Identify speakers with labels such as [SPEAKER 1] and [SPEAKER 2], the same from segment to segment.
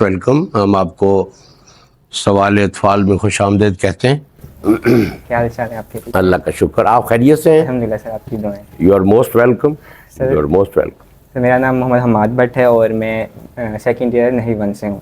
[SPEAKER 1] Welcome. ہم آپ کو سوال اطفال میں خوش آمدید کہتے ہیں.
[SPEAKER 2] کیا حال چال ہے آپ کے؟
[SPEAKER 1] اللہ کا شکر. آپ خیریت سے ہیں؟
[SPEAKER 2] الحمدللہ سر، آپ کی دعائیں.
[SPEAKER 1] You are most welcome.
[SPEAKER 2] Sir
[SPEAKER 1] you are most welcome.
[SPEAKER 2] Sir میرا نام محمد حماد بٹ ہے اور میں سیکنڈ ایئر نہری ون سے ہوں.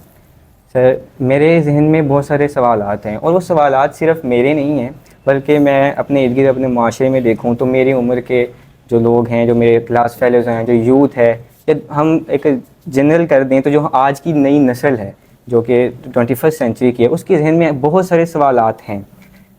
[SPEAKER 2] سر میرے ذہن میں بہت سارے سوالات ہیں، اور وہ سوالات صرف میرے نہیں ہیں بلکہ میں اپنے ارد گرد اپنے معاشرے میں دیکھوں تو میری عمر کے جو لوگ ہیں، جو میرے کلاس فیلوز ہیں، جو یوتھ ہے، یا ہم ایک جنرل کر دیں تو جو آج کی نئی نسل ہے جو کہ 21 سینچری کی ہے، اس کے ذہن میں بہت سارے سوالات ہیں،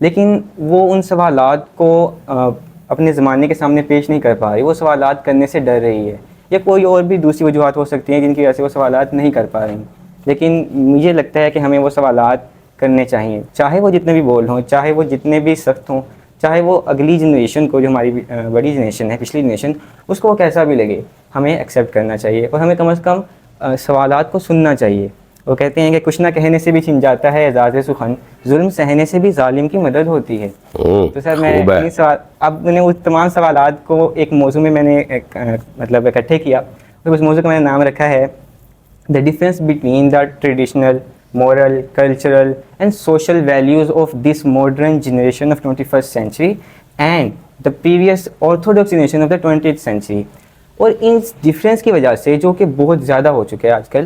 [SPEAKER 2] لیکن وہ ان سوالات کو اپنے زمانے کے سامنے پیش نہیں کر پا رہی. وہ سوالات کرنے سے ڈر رہی ہے، یا کوئی اور بھی دوسری وجوہات ہو سکتی ہیں جن کی وجہ سے وہ سوالات نہیں کر پا رہی. لیکن مجھے لگتا ہے کہ ہمیں وہ سوالات کرنے چاہیے، چاہے وہ جتنے بھی بول ہوں، چاہے وہ جتنے بھی سخت ہوں، چاہے وہ اگلی جنریشن کو، جو ہماری بڑی جنریشن ہے، پچھلی جنریشن، اس کو وہ کیسا بھی لگے، ہمیں ایکسیپٹ کرنا چاہیے اور ہمیں کم از کم سوالات کو سننا چاہیے. وہ کہتے ہیں کہ کچھ نہ کہنے سے بھی چھن جاتا ہے اعزاز سخن، ظلم سہنے سے بھی ظالم کی مدد ہوتی ہے. تو سر میں اب میں نے اس تمام سوالات کو ایک موضوع میں نے مطلب اکٹھے کیا، اور اس موضوع کا میں نے نام رکھا ہے the difference between the traditional moral, cultural and social values of this modern generation of 21st century and the previous orthodox generation of the 20th century. اور ان ڈفرینس کی وجہ سے، جو کہ بہت زیادہ ہو چکے ہیں آج کل،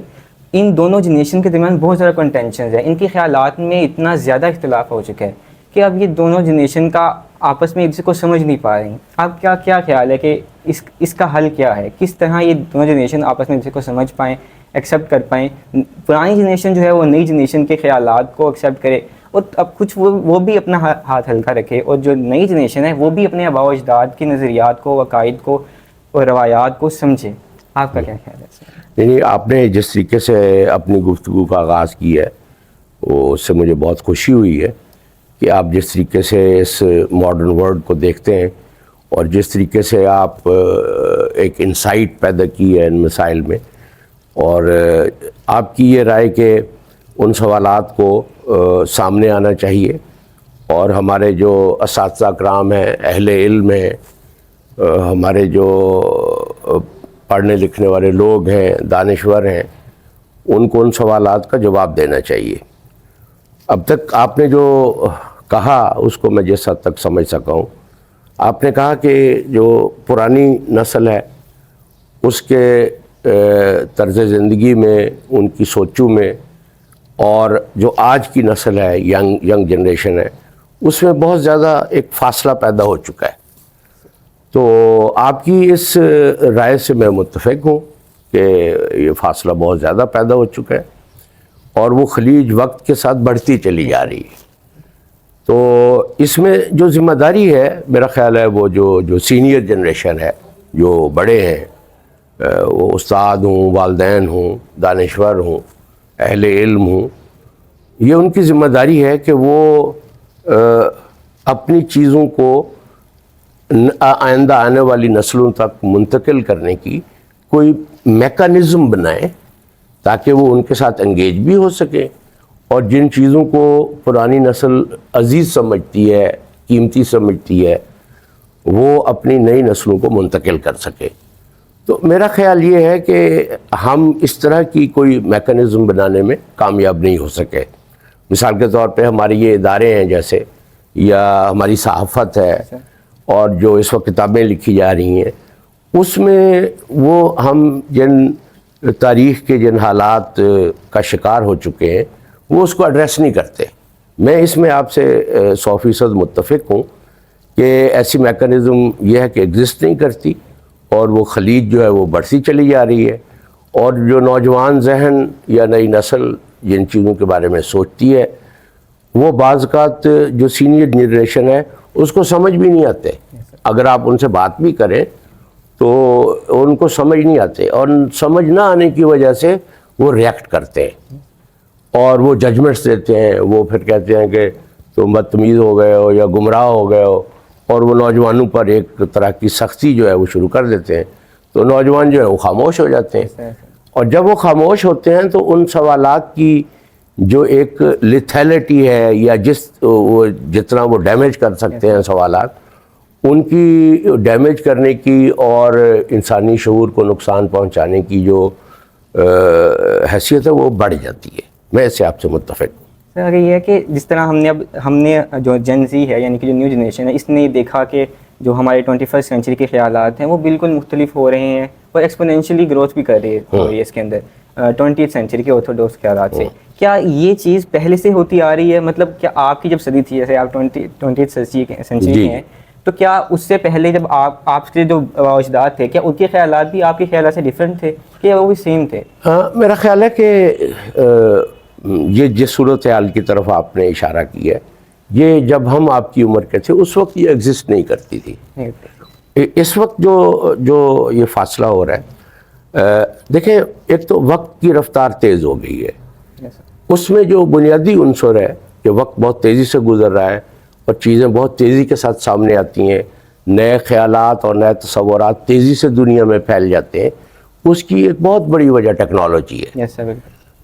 [SPEAKER 2] ان دونوں جنریشن کے درمیان بہت زیادہ کنٹینشنز ہیں. ان کے خیالات میں اتنا زیادہ اختلاف ہو چکا ہے کہ اب یہ دونوں جنریشن کا آپس میں ایک دوسرے کو سمجھ نہیں پا رہی. آپ کیا خیال ہے کہ اس کا حل کیا ہے؟ کس طرح یہ دونوں جنریشن آپس میں ایک دوسرے کو سمجھ پائیں، ایکسیپٹ کر پائیں؟ پرانی جنریشن جو ہے وہ نئی جنریشن کے خیالات کو ایکسیپٹ کرے، اور اب کچھ وہ بھی اپنا ہاتھ ہلکا رکھے، اور جو نئی جنریشن ہے وہ بھی اپنے آباء و اجداد کے نظریات کو، عقائد کو اور روایات کو سمجھے. آپ کا کیا خیال ہے؟
[SPEAKER 1] نہیں، آپ نے جس طریقے سے اپنی گفتگو کا آغاز کی ہے وہ اس سے مجھے بہت خوشی ہوئی ہے کہ آپ جس طریقے سے اس ماڈرن ورلڈ کو دیکھتے ہیں اور جس طریقے سے آپ ایک انسائٹ پیدا کی ہے ان مسائل میں، اور آپ کی یہ رائے کہ ان سوالات کو سامنے آنا چاہیے، اور ہمارے جو اساتذہ کرام ہیں، اہل علم ہیں، ہمارے جو پڑھنے لکھنے والے لوگ ہیں، دانشور ہیں، ان کو ان سوالات کا جواب دینا چاہیے. اب تک آپ نے جو کہا اس کو میں جس حد تک سمجھ سکا ہوں، آپ نے کہا کہ جو پرانی نسل ہے اس کے طرز زندگی میں، ان کی سوچوں میں، اور جو آج کی نسل ہے، ینگ جنریشن ہے، اس میں بہت زیادہ ایک فاصلہ پیدا ہو چکا ہے. تو آپ کی اس رائے سے میں متفق ہوں کہ یہ فاصلہ بہت زیادہ پیدا ہو چکا ہے، اور وہ خلیج وقت کے ساتھ بڑھتی چلی جا رہی ہے. تو اس میں جو ذمہ داری ہے، میرا خیال ہے وہ جو سینئر جنریشن ہے، جو بڑے ہیں، وہ استاد ہوں، والدین ہوں، دانشور ہوں، اہل علم ہوں، یہ ان کی ذمہ داری ہے کہ وہ اپنی چیزوں کو آئندہ آنے والی نسلوں تک منتقل کرنے کی کوئی میکانزم بنائیں تاکہ وہ ان کے ساتھ انگیج بھی ہو سکے، اور جن چیزوں کو پرانی نسل عزیز سمجھتی ہے، قیمتی سمجھتی ہے، وہ اپنی نئی نسلوں کو منتقل کر سکے. تو میرا خیال یہ ہے کہ ہم اس طرح کی کوئی میکانزم بنانے میں کامیاب نہیں ہو سکے. مثال کے طور پہ ہمارے یہ ادارے ہیں جیسے، یا ہماری صحافت ہے، اور جو اس وقت کتابیں لکھی جا رہی ہیں، اس میں وہ ہم جن تاریخ کے جن حالات کا شکار ہو چکے ہیں وہ اس کو ایڈریس نہیں کرتے. میں اس میں آپ سے 100% متفق ہوں کہ ایسی میکانزم یہ ہے کہ ایگزسٹ نہیں کرتی، اور وہ خلیج جو ہے وہ بڑھتی چلی جا رہی ہے، اور جو نوجوان ذہن یا نئی نسل جن چیزوں کے بارے میں سوچتی ہے، وہ بعض اوقات جو سینئر جنریشن ہے اس کو سمجھ بھی نہیں آتے. اگر آپ ان سے بات بھی کریں تو ان کو سمجھ نہیں آتے، اور سمجھ نہ آنے کی وجہ سے وہ ریئیکٹ کرتے ہیں اور وہ ججمنٹس دیتے ہیں. وہ پھر کہتے ہیں کہ تم بدتمیز ہو گئے ہو یا گمراہ ہو گئے ہو، اور وہ نوجوانوں پر ایک طرح کی سختی جو ہے وہ شروع کر دیتے ہیں. تو نوجوان جو ہے وہ خاموش ہو جاتے ہیں، اور جب وہ خاموش ہوتے ہیں تو ان سوالات کی جو ایک لیتھیلٹی ہے، یا جتنا وہ ڈیمیج کر سکتے ہیں سوالات، ان کی ڈیمیج کرنے کی اور انسانی شعور کو نقصان پہنچانے کی جو حیثیت ہے وہ بڑھ جاتی ہے. میں اس سے آپ سے متفق ہوں.
[SPEAKER 2] سر یہ ہے کہ جس طرح ہم نے جو جن زی ہے یعنی کہ جو نیو جنریشن ہے اس نے دیکھا کہ جو ہمارے 21 سینچری کے خیالات ہیں وہ بالکل مختلف ہو رہے ہیں اور ایکسپونینشلی گروتھ بھی کر رہی ہے اس کے اندر 20th سینچری کے آرتھوڈاکس خیالات سے. کیا یہ چیز پہلے سے ہوتی آ رہی ہے؟ مطلب کیا آپ کی جب صدی تھی جیسے آپ 20th سینچری کے ہیں تو کیا اس سے پہلے جب آپ کے جو اجداد تھے کیا ان کے خیالات بھی آپ کے خیالات سے ڈفرینٹ تھے کہ وہ بھی سیم تھے؟
[SPEAKER 1] میرا خیال ہے کہ یہ جس صورتحال کی طرف آپ نے اشارہ کیا ہے یہ جب ہم آپ کی عمر کے تھے اس وقت یہ ایگزسٹ نہیں کرتی تھی. اس وقت جو یہ فاصلہ ہو رہا ہے دیکھیں ایک تو وقت کی رفتار تیز ہو گئی ہے. اس میں جو بنیادی عنصر ہے کہ وقت بہت تیزی سے گزر رہا ہے اور چیزیں بہت تیزی کے ساتھ سامنے آتی ہیں, نئے خیالات اور نئے تصورات تیزی سے دنیا میں پھیل جاتے ہیں. اس کی ایک بہت بڑی وجہ ٹیکنالوجی ہے.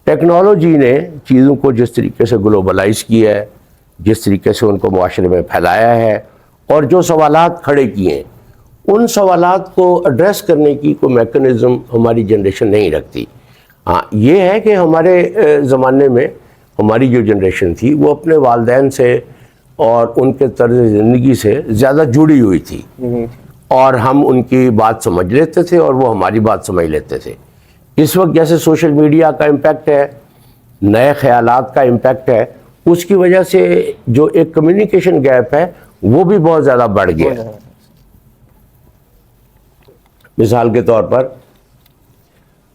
[SPEAKER 1] ٹیکنالوجی نے چیزوں کو جس طریقے سے گلوبلائز کیا ہے, جس طریقے سے ان کو معاشرے میں پھیلایا ہے اور جو سوالات کھڑے کیے ہیں ان سوالات کو ایڈریس کرنے کی کوئی میکنزم ہماری جنریشن نہیں رکھتی. ہاں یہ ہے کہ ہمارے زمانے میں ہماری جو جنریشن تھی وہ اپنے والدین سے اور ان کے طرز زندگی سے زیادہ جڑی ہوئی تھی اور ہم ان کی بات سمجھ لیتے تھے اور وہ ہماری بات سمجھ لیتے تھے. اس وقت جیسے سوشل میڈیا کا امپیکٹ ہے, نئے خیالات کا امپیکٹ ہے, اس کی وجہ سے جو ایک کمیونیکیشن گیپ ہے وہ بھی بہت زیادہ بڑھ گیا. مثال کے طور پر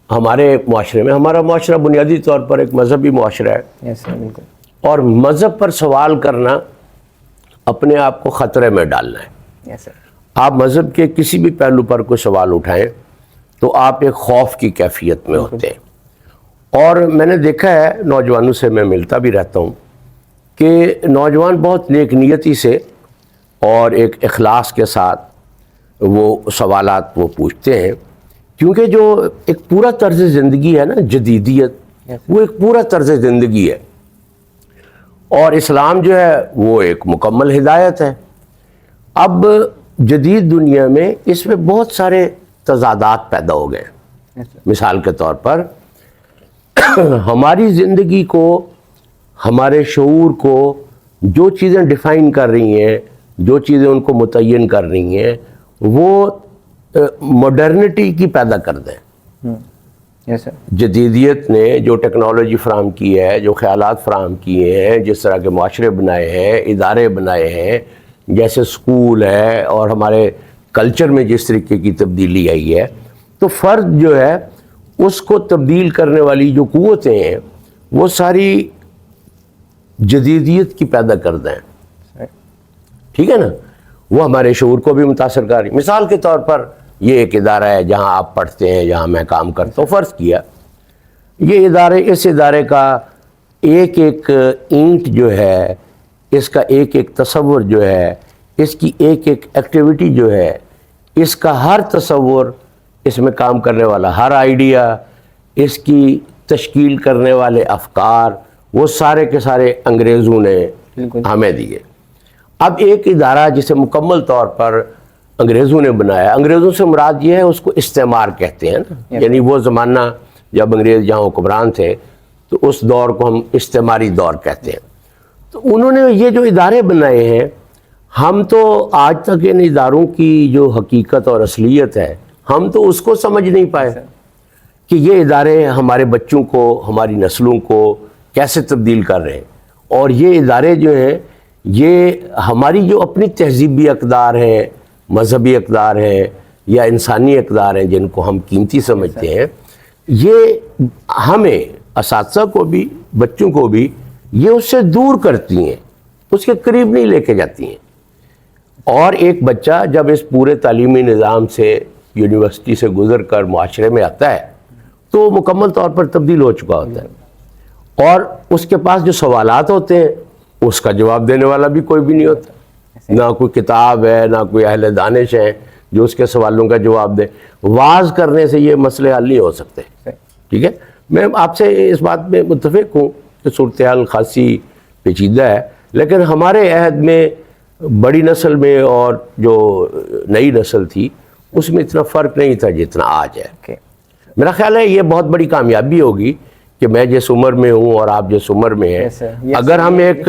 [SPEAKER 1] ہمارے معاشرے میں, ہمارا معاشرہ بنیادی طور پر ایک مذہبی معاشرہ ہے اور مذہب پر سوال کرنا اپنے آپ کو خطرے میں ڈالنا ہے. آپ مذہب کے کسی بھی پہلو پر کوئی سوال اٹھائیں تو آپ ایک خوف کی کیفیت میں ہوتے ہیں. اور میں نے دیکھا ہے نوجوانوں سے, میں ملتا بھی رہتا ہوں, کہ نوجوان بہت نیک نیتی سے اور ایک اخلاص کے ساتھ وہ سوالات وہ پوچھتے ہیں, کیونکہ جو ایک پورا طرز زندگی ہے نا, جدیدیت, وہ ایک پورا طرز زندگی ہے اور اسلام جو ہے وہ ایک مکمل ہدایت ہے. اب جدید دنیا میں اس میں بہت سارے تضادات پیدا ہو گئے. مثال کے طور پر ہماری زندگی کو, ہمارے شعور کو جو چیزیں ڈیفائن کر رہی ہیں, جو چیزیں ان کو متعین کر رہی ہیں, وہ ماڈرنٹی کی پیدا کر دیں. جدیدیت نے جو ٹیکنالوجی فراہم کی ہے, جو خیالات فراہم کیے ہیں, جس طرح کے معاشرے بنائے ہیں, ادارے بنائے ہیں, جیسے سکول ہے اور ہمارے کلچر میں جس طریقے کی تبدیلی آئی ہے, تو فرد جو ہے اس کو تبدیل کرنے والی جو قوتیں ہیں وہ ساری جدیدیت کی پیدا کر دیں. ٹھیک ہے نا, وہ ہمارے شعور کو بھی متاثر کر رہی. مثال کے طور پر یہ ایک ادارہ ہے جہاں آپ پڑھتے ہیں, جہاں میں کام کرتا ہوں. فرض کیا یہ ادارے, اس ادارے کا ایک ایک اینٹ جو ہے, اس کا ایک ایک تصور جو ہے, اس کی ایک ایک ایکٹیویٹی جو ہے, اس کا ہر تصور, اس میں کام کرنے والا ہر آئیڈیا, اس کی تشکیل کرنے والے افکار, وہ سارے کے سارے انگریزوں نے ہمیں دیے. اب ایک ادارہ جسے مکمل طور پر انگریزوں نے بنایا, انگریزوں سے مراد یہ ہے اس کو استعمار کہتے ہیں نا, یعنی وہ زمانہ جب انگریز جہاں حکمران تھے تو اس دور کو ہم استعماری دور کہتے ہیں. تو انہوں نے یہ جو ادارے بنائے ہیں, ہم تو آج تک ان اداروں کی جو حقیقت اور اصلیت ہے ہم تو اس کو سمجھ نہیں پائے کہ یہ ادارے ہمارے بچوں کو, ہماری نسلوں کو کیسے تبدیل کر رہے ہیں. اور یہ ادارے جو ہیں یہ ہماری جو اپنی تہذیبی اقدار ہیں, مذہبی اقدار ہیں یا انسانی اقدار ہیں جن کو ہم قیمتی سمجھتے ہیں, یہ ہمیں اساتذہ کو بھی, بچوں کو بھی, یہ اس سے دور کرتی ہیں, اس کے قریب نہیں لے کے جاتی ہیں. اور ایک بچہ جب اس پورے تعلیمی نظام سے, یونیورسٹی سے گزر کر معاشرے میں آتا ہے تو وہ مکمل طور پر تبدیل ہو چکا ہوتا ہے, اور اس کے پاس جو سوالات ہوتے ہیں اس کا جواب دینے والا بھی کوئی بھی نہیں ہوتا. نہ کوئی کتاب ہے, نہ کوئی اہل دانش ہے جو اس کے سوالوں کا جواب دے. واعظ کرنے سے یہ مسئلے حل نہیں ہو سکتے. ٹھیک ہے, میں آپ سے اس بات میں متفق ہوں کہ صورتحال خاصی پیچیدہ ہے, لیکن ہمارے عہد میں بڑی نسل میں اور جو نئی نسل تھی اس میں اتنا فرق نہیں تھا جتنا آج ہے.
[SPEAKER 2] اوکے.
[SPEAKER 1] میرا خیال ہے یہ بہت بڑی کامیابی ہوگی کہ میں جس عمر میں ہوں اور آپ جس عمر میں ہیں,
[SPEAKER 2] Yes, sir. Yes,
[SPEAKER 1] اگر
[SPEAKER 2] sir.
[SPEAKER 1] ہم ایک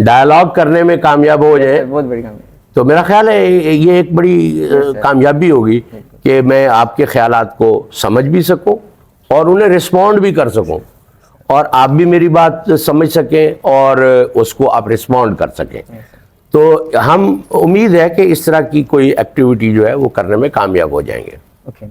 [SPEAKER 1] ڈائلاگ کرنے میں کامیاب ہو جائیں
[SPEAKER 2] بہت بڑی کام ہے.
[SPEAKER 1] تو میرا خیال ہے یہ ایک بڑی کامیابی ہوگی کہ میں آپ کے خیالات کو سمجھ بھی سکوں اور انہیں رسپونڈ بھی کر سکوں, اور آپ بھی میری بات سمجھ سکیں اور اس کو آپ رسپونڈ کر سکیں. تو ہم امید ہے کہ اس طرح کی کوئی ایکٹیویٹی جو ہے وہ کرنے میں کامیاب ہو جائیں گے.
[SPEAKER 2] اوکے.